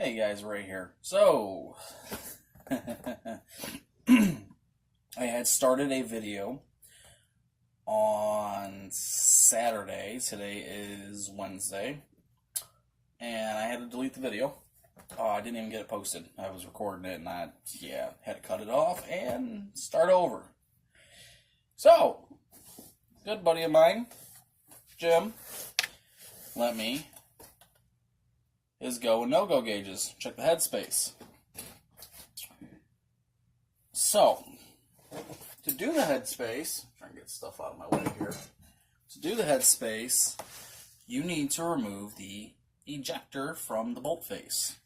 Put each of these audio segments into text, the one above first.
Hey guys, Ray here. So, I had started a video on Saturday. Today is Wednesday. And I had to delete the video. I didn't even get it posted. I was recording it and I had to cut it off and start over. So, good buddy of mine, Jim, lent me his go and no-go gauges. Check the headspace. So, to do the headspace, trying to get stuff out of my way here. To do the headspace, you need to remove the ejector from the bolt face.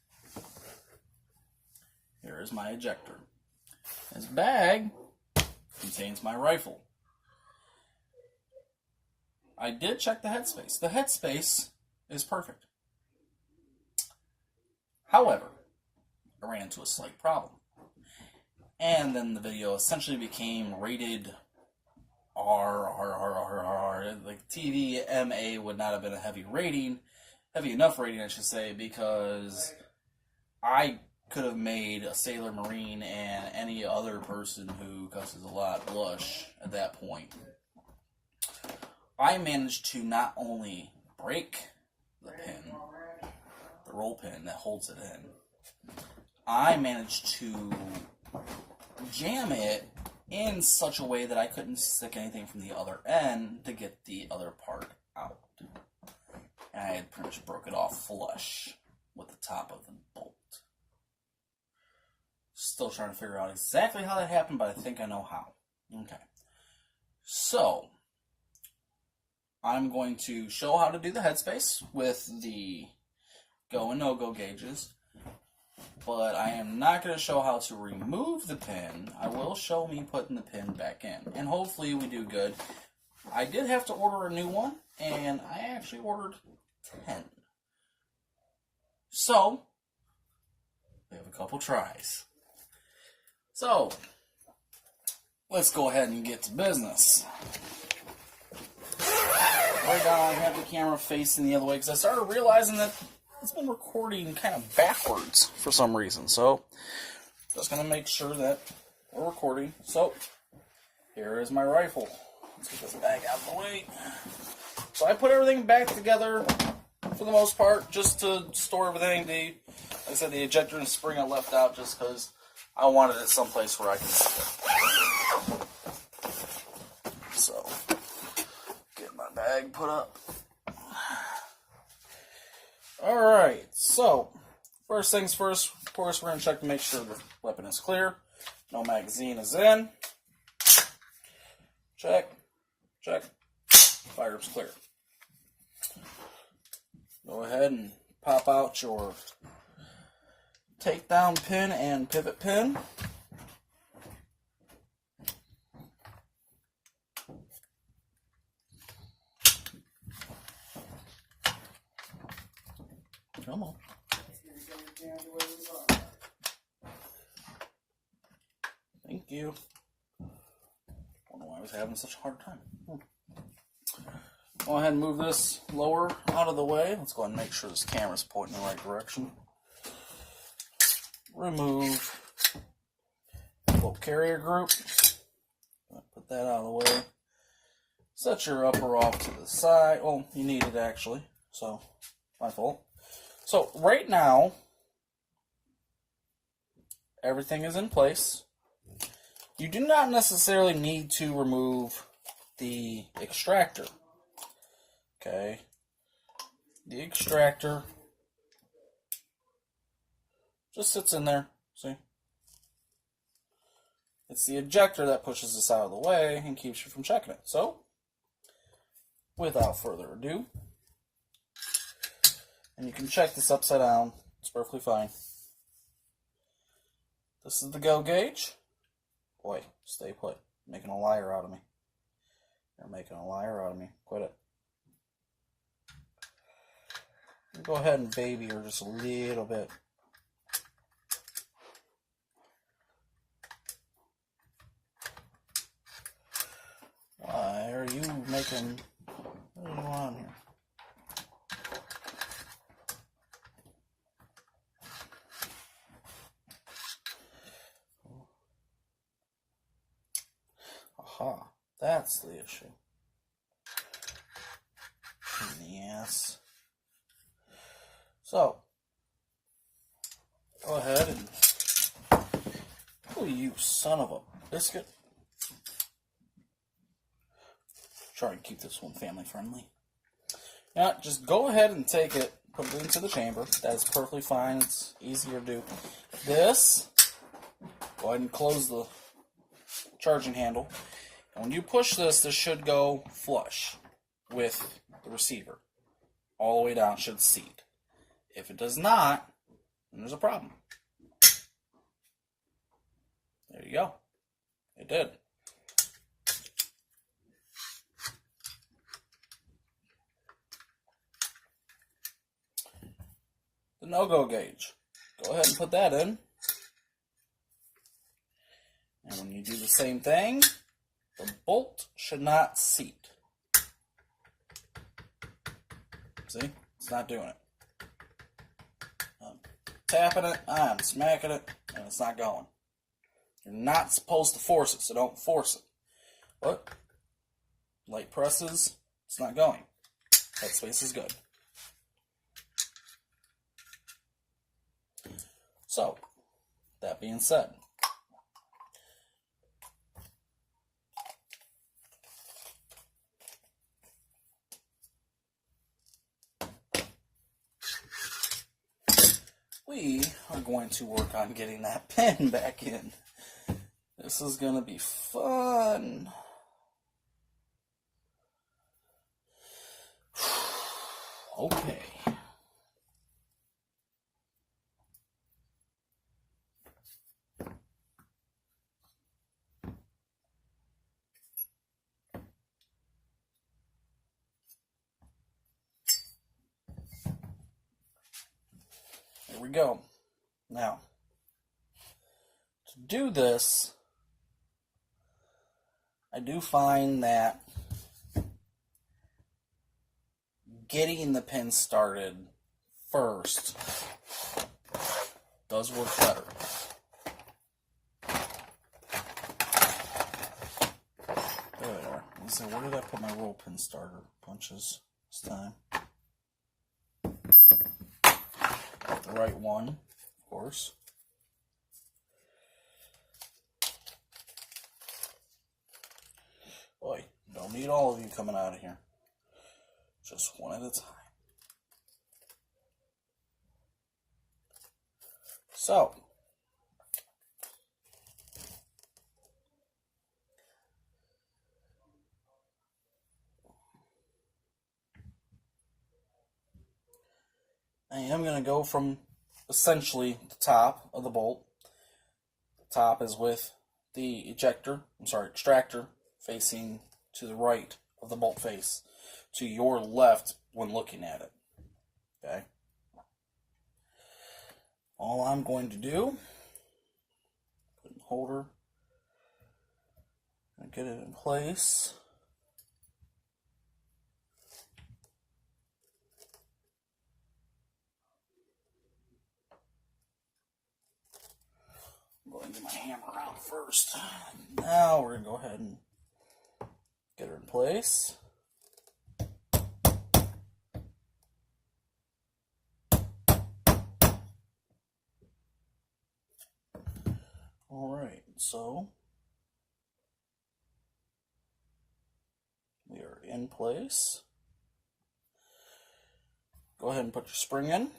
Here is my ejector. This bag contains my rifle. I did check the headspace. The headspace is perfect. However, I ran into a slight problem. And then the video essentially became rated R. Like TV MA would not have been a heavy enough rating, I should say, because I could have made a Sailor Marine and any other person who cusses a lot blush at that point. I managed to not only break the pin, the roll pin that holds it in, I managed to jam it in such a way that I couldn't stick anything from the other end to get the other part out. And I had pretty much broke it off flush with the top of the bolt. Still trying to figure out exactly how that happened, but I think I know how. Okay. So, I'm going to show how to do the headspace with the go and no-go gauges, but I am not going to show how to remove the pin. I will show me putting the pin back in, and hopefully we do good. I did have to order a new one, and I actually ordered 10. So, we have a couple tries. So, let's go ahead and get to business. Right now I have the camera facing the other way because I started realizing that it's been recording kind of backwards for some reason. So, just going to make sure that we're recording. So, here is my rifle. Let's get this bag out of the way. So, I put everything back together for the most part just to store everything. Like I said, the ejector and spring I left out just because I wanted it someplace where I can see it. So, get my bag put up. Alright, so, first things first, of course, we're going to check to make sure the weapon is clear. No magazine is in. Check. Check. Fire's clear. Go ahead and pop out your takedown pin and pivot pin. Come on. Thank you. I don't know why I was having such a hard time. Go ahead and move this lower out of the way. Let's go ahead and make sure this camera's pointing in the right direction. Remove bolt carrier group. Put that out of the way. Set your upper off to the side. Oh, you need it actually, so my fault. So right now, everything is in place. You do not necessarily need to remove the extractor. Okay. The extractor just sits in there, see? It's the ejector that pushes this out of the way and keeps you from checking it. So, without further ado, and you can check this upside down, it's perfectly fine. This is the go gauge. Boy, stay put. You're making a liar out of me. You're making a liar out of me. Quit it. Go ahead and baby her just a little bit. Why are you making... What are you on here? Aha, that's the issue. In the ass. So, go ahead and, oh, you son of a biscuit. Try and keep this one family friendly. Now, just go ahead and take it, put it into the chamber. That's perfectly fine. It's easier to do. This, go ahead and close the charging handle. And when you push this, this should go flush with the receiver. All the way down, should seat. If it does not, then there's a problem. There you go. It did. The no-go gauge. Go ahead and put that in. And when you do the same thing, the bolt should not seat. See? It's not doing it. I'm tapping it, I'm smacking it, and it's not going. You're not supposed to force it, so don't force it. But light presses, it's not going. Headspace is good. So, that being said, we are going to work on getting that pin back in. This is going to be fun. Okay. There we go. Now, to do this, I do find that getting the pin started first does work better. There we are. So where did I put my roll pin starter punches this time? Got the right one, of course. Boy, don't need all of you coming out of here. Just one at a time. So, I am going to go from essentially the top of the bolt. The top is with the extractor facing to the right of the bolt face, to your left when looking at it. Okay? All I'm going to do, put the holder, and get it in place. I'm going to get my hammer out first. Now we're going to go ahead and get her in place. Alright, so we are in place. Go ahead and put your spring in.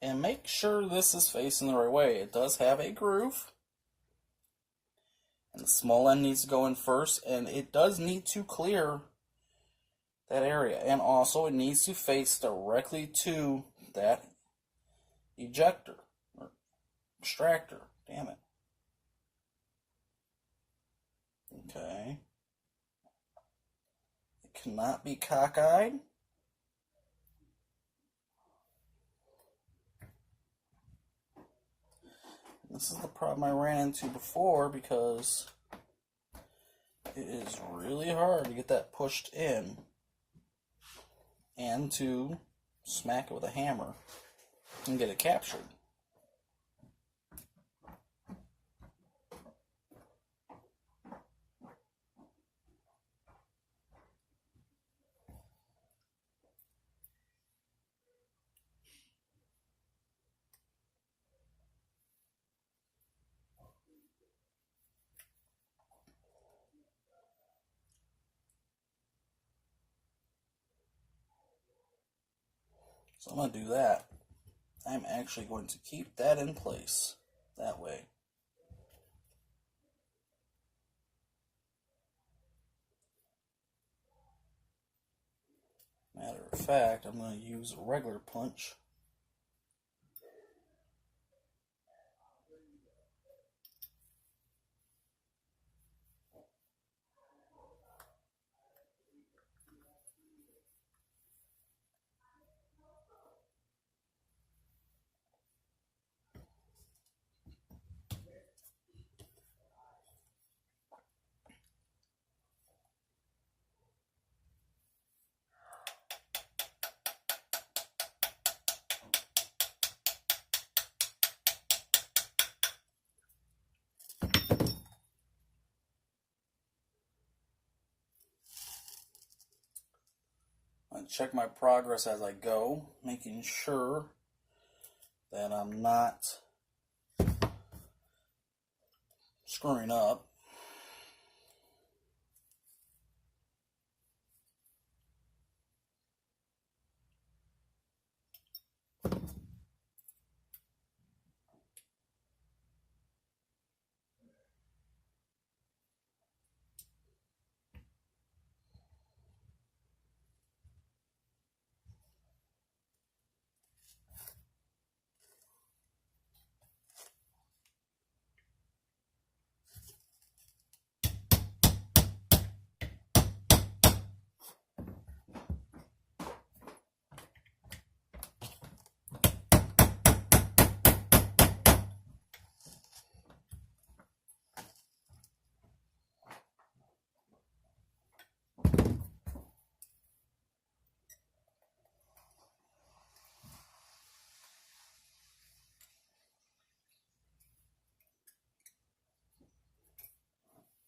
And make sure this is facing the right way. It does have a groove. And the small end needs to go in first. And it does need to clear that area. And also it needs to face directly to that ejector. Or extractor. Damn it. Okay. It cannot be cockeyed. This is the problem I ran into before because it is really hard to get that pushed in and to smack it with a hammer and get it captured. So I'm going to do that. I'm actually going to keep that in place that way. Matter of fact, I'm going to use a regular punch. I check my progress as I go, making sure that I'm not screwing up.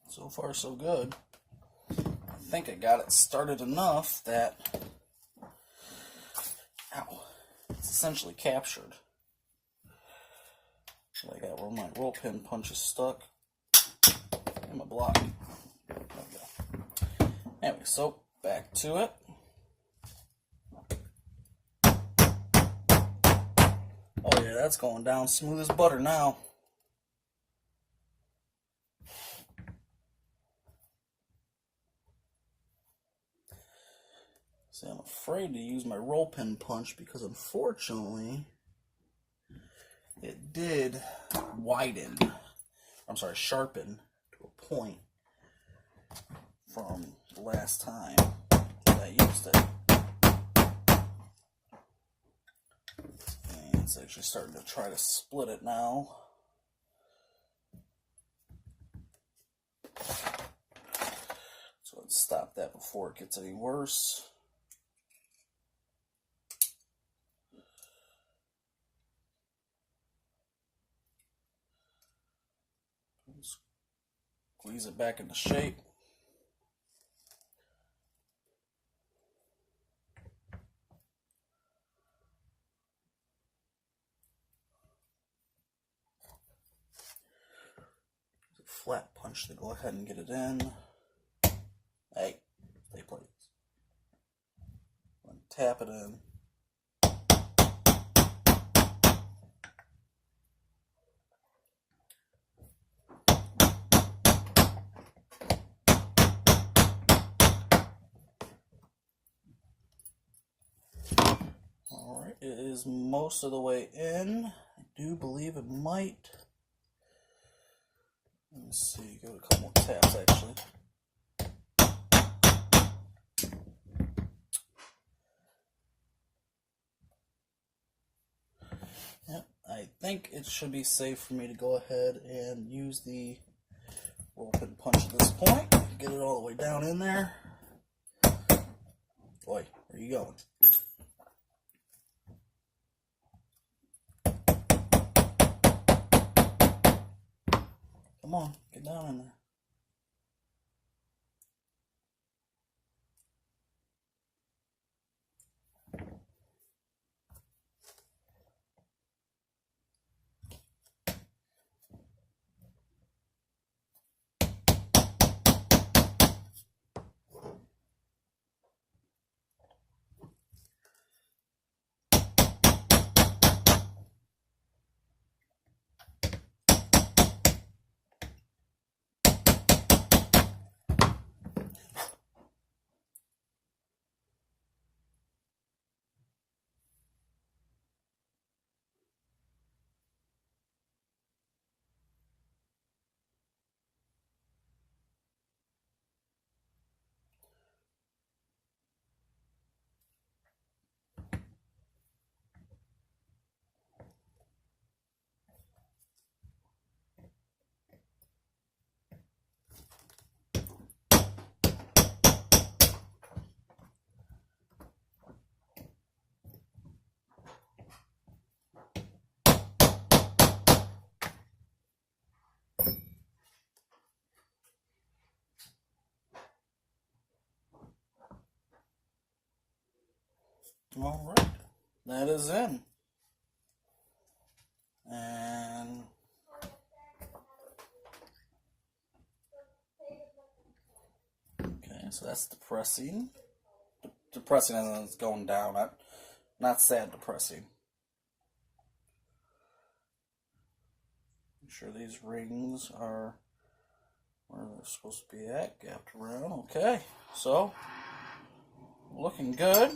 So far, so good. I think I got it started enough that, ow, it's essentially captured. So I got where my roll pin punch is stuck in my block. There we go. Anyway, so back to it. Oh yeah, that's going down smooth as butter now. See, I'm afraid to use my roll pin punch because unfortunately it did sharpen to a point from the last time that I used it. And it's actually starting to try to split it now. So let's stop that before it gets any worse. Squeeze it back into shape. Flat punch to go ahead and get it in. Hey, stay please. Tap it in. Alright, it is most of the way in. I do believe it might. Let me see, give it a couple more taps actually. Yep, I think it should be safe for me to go ahead and use the roll pin punch at this point. Get it all the way down in there. Boy, where are you going? Come on, get down in there. Alright, that is in. And okay, so that's depressing. Depressing as in it's going down, not sad depressing. Make sure these rings are where they're supposed to be at, gapped around. Okay, so looking good.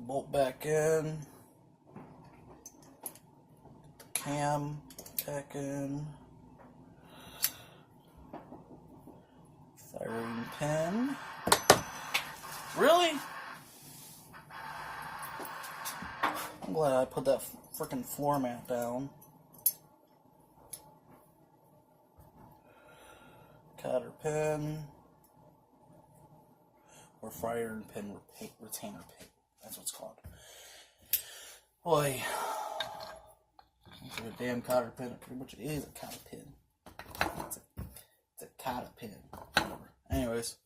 Bolt back in. The cam back in. Firing pin. Really? I'm glad I put that freaking floor mat down. Cotter pin. Or firing pin retainer pin. That's what it's called. Boy. It's like a damn cotter pin. It pretty much is a cotter pin. It's a cotter pin. Whatever. Anyways.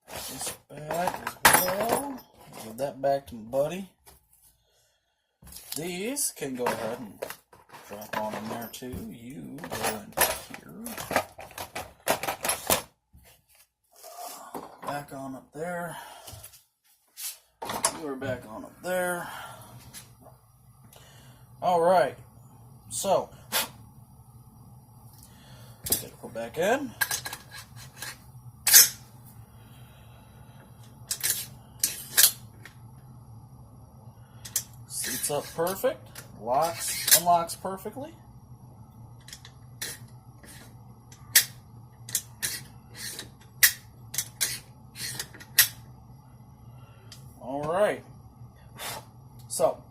This back as well. Give that back to my buddy. These can go ahead and drop on in there too. You go in here. Back on up there. You are back on up there. Alright. So. Gotta go back in. Seats up perfect. Locks, unlocks perfectly. Alright. So,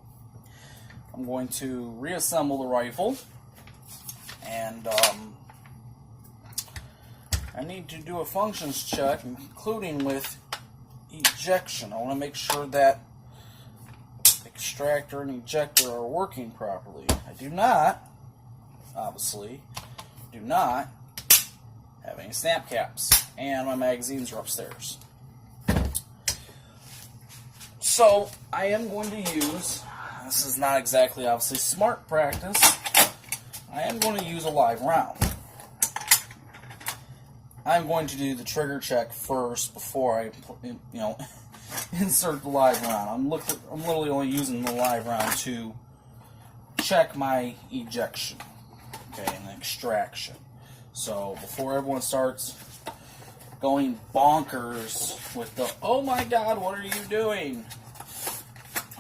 I'm going to reassemble the rifle. And, I need to do a functions check, including with ejection. I want to make sure that extractor and ejector are working properly. I do not, obviously, have any snap caps, and my magazines are upstairs. So, I am going to use, this is not exactly obviously smart practice, I am going to use a live round. I'm going to do the trigger check first before I, insert the live round. I'm literally only using the live round to check my ejection, okay, and extraction. So before everyone starts going bonkers with the, oh my God, what are you doing?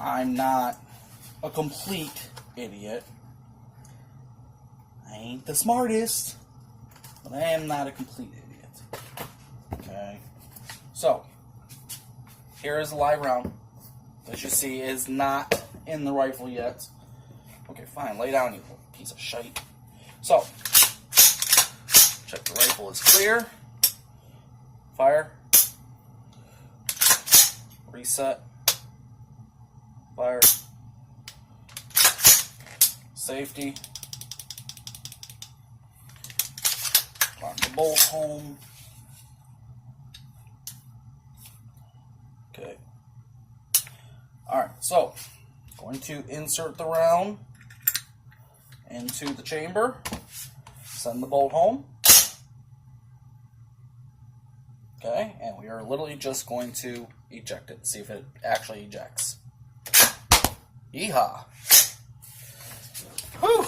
I'm not a complete idiot. I ain't the smartest, but I am not a complete idiot. Okay, so here is the live round. As you see, is not in the rifle yet. Okay, fine, lay down, you little piece of shite. So, check the rifle is clear. Fire. Reset. Fire. Safety. Lock the bolt home. Okay. Alright, so going to insert the round into the chamber. Send the bolt home. Okay, and we are literally just going to eject it, see if it actually ejects. Yeehaw! Whew!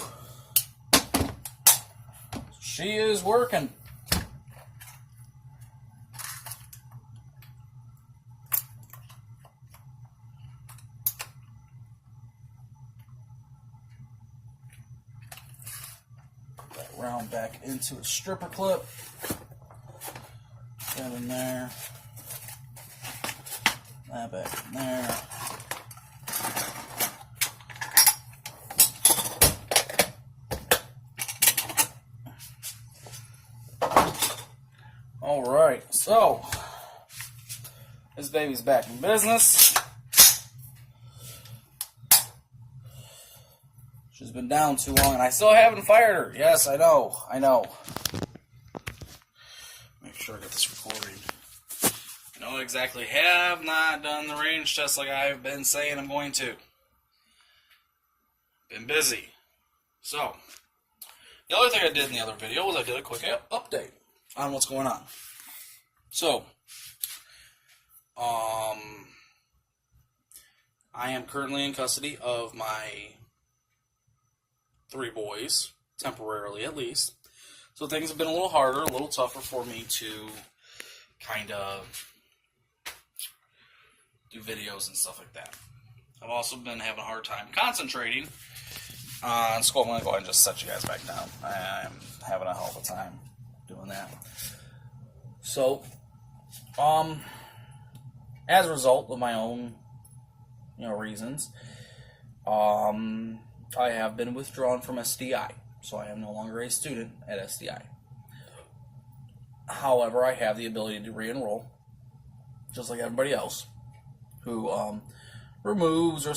She is working. Put that round back into a stripper clip. That in there. That back in there. Alright, so this baby's back in business. She's been down too long and I still haven't fired her. Yes, I know. exactly have not done the range test like I've been saying I'm going to. Been busy. So, the other thing I did in the other video was I did a quick update on what's going on. So, I am currently in custody of my 3 boys, temporarily at least. So things have been a little harder, a little tougher for me to kind of do videos and stuff like that. I've also been having a hard time concentrating on school. I'm going to go ahead and just set you guys back down. I'm having a hell of a time doing that. So, as a result of my own, reasons, I have been withdrawn from SDI, so I am no longer a student at SDI. However, I have the ability to re-enroll, just like everybody else, who removes or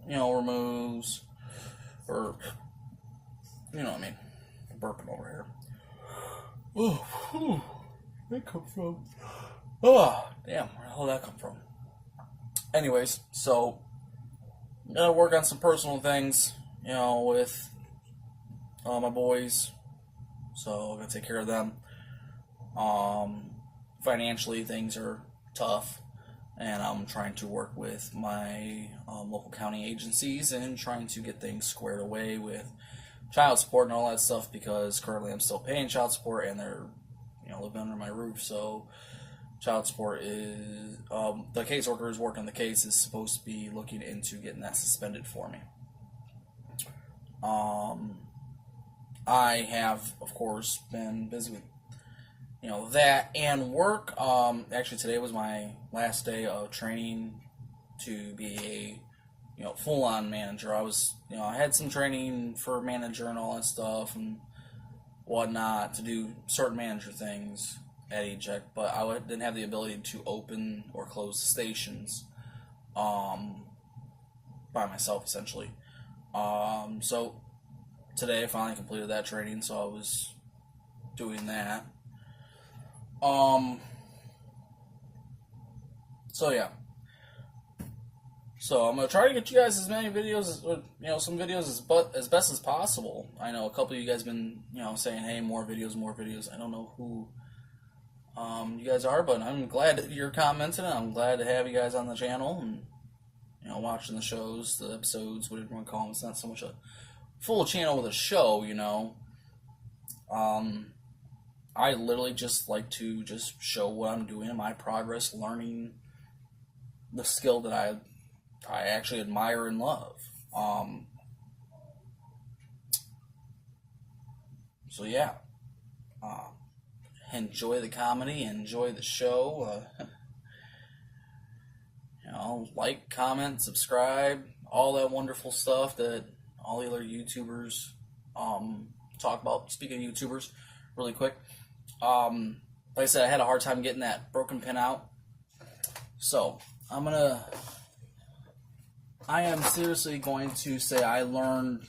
removes, or what I mean. I'm burping over here. Oh, whew, where did that come from? Oh, damn, where the hell did that come from? Anyways, so gotta work on some personal things, with my boys. So I gotta take care of them. Financially, things are tough, and I'm trying to work with my local county agencies and trying to get things squared away with child support and all that stuff, because currently I'm still paying child support and they're living under my roof. So child support is the caseworker who's working the case is supposed to be looking into getting that suspended for me. I have, of course, been busy with that and work. Actually, today was my last day of training to be a full-on manager. I was I had some training for manager and all that stuff and whatnot to do certain manager things at eject, but I didn't have the ability to open or close the stations by myself, essentially. So today I finally completed that training, so I was doing that. So yeah. So I'm gonna try to get you guys as many videos as some videos as best as possible. I know a couple of you guys have been saying, hey, more videos. I don't know who you guys are, but I'm glad that you're commenting. I'm glad to have you guys on the channel and watching the shows, the episodes, whatever you want to call them. It's not so much a full channel with a show, I literally just like to just show what I'm doing, my progress, learning the skill that I actually admire and love. So yeah, enjoy the comedy, enjoy the show. Like, comment, subscribe, all that wonderful stuff that all the other YouTubers talk about. Speaking of YouTubers, really quick, like I said, I had a hard time getting that broken pin out. So I am seriously going to say I learned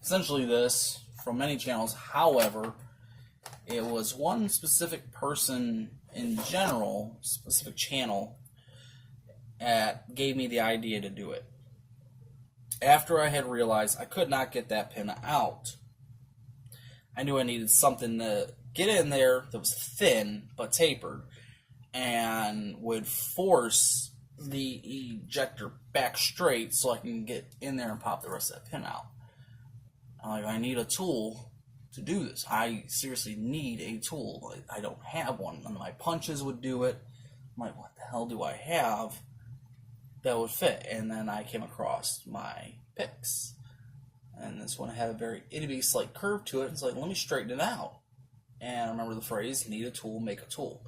essentially this from many channels. However, it was one specific person in general, specific channel, that gave me the idea to do it. After I had realized I could not get that pin out, I knew I needed something to get in there that was thin but tapered and would force the ejector back straight so I can get in there and pop the rest of that pin out. I need a tool to do this. I seriously need a tool. I don't have one. None of my punches would do it. I'm like, what the hell do I have that would fit? And then I came across my picks. And this one had a very itty-bitty slight curve to it. It's like, let me straighten it out. And I remember the phrase, need a tool, make a tool.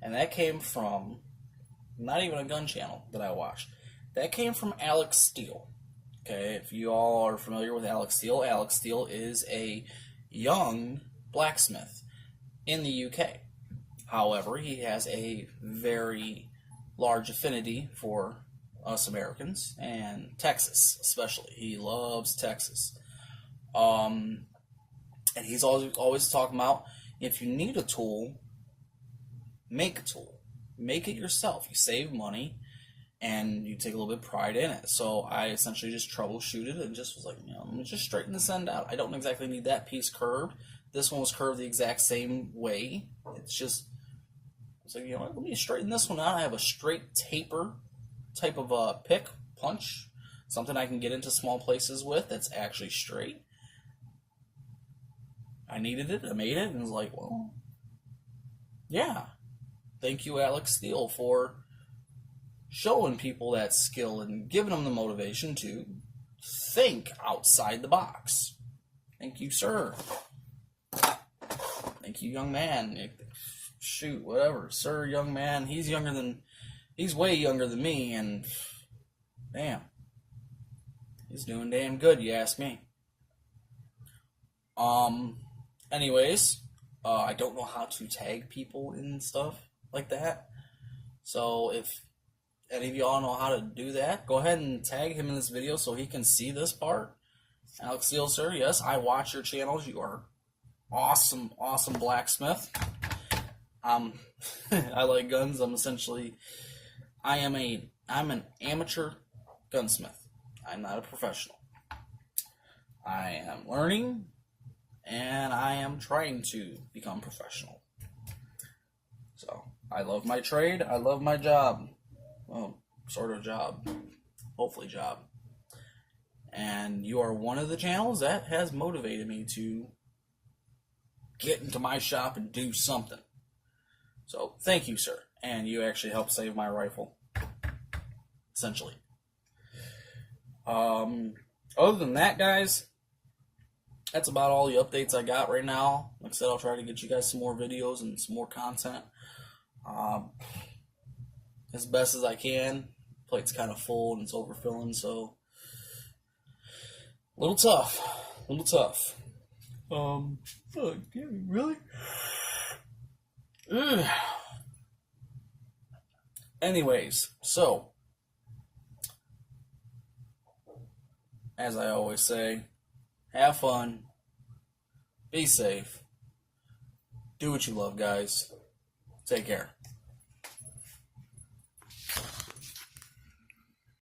And that came from not even a gun channel that I watched. That came from Alex Steele. Okay, if you all are familiar with Alex Steele is a young blacksmith in the UK. However, he has a very large affinity for us Americans and Texas, especially. He loves Texas. And he's always talking about, if you need a tool, make a tool. make it yourself. You save money, and you take a little bit of pride in it. So I essentially just troubleshooted and just was like, let me just straighten this end out. I don't exactly need that piece curved. This one was curved the exact same way. It's just, I was like, let me straighten this one out. I have a straight taper type of pick, punch, something I can get into small places with that's actually straight. I needed it, I made it, and was like, well, yeah. Thank you, Alex Steele, for showing people that skill and giving them the motivation to think outside the box. Thank you, sir. Thank you, young man. Shoot, whatever. Sir, young man. He's way younger than me, and damn. He's doing damn good, you ask me. Anyways, I don't know how to tag people and stuff like that. So if any of y'all know how to do that, go ahead and tag him in this video so he can see this part. Alex Steele, sir, yes, I watch your channels. You are awesome blacksmith. I like guns. I'm an amateur gunsmith. I'm not a professional. I am learning, and I am trying to become professional. So, I love my trade. I love my job. Well, sort of job. Hopefully job. And you are one of the channels that has motivated me to get into my shop and do something. So, thank you, sir. And you actually helped save my rifle. Essentially. Other than that, guys, that's about all the updates I got right now. Like I said, I'll try to get you guys some more videos and some more content. As best as I can. Plate's kind of full and it's overfilling, so a little tough. Oh, really? Ugh. Anyways, so as I always say, have fun, be safe, do what you love, guys. Take care.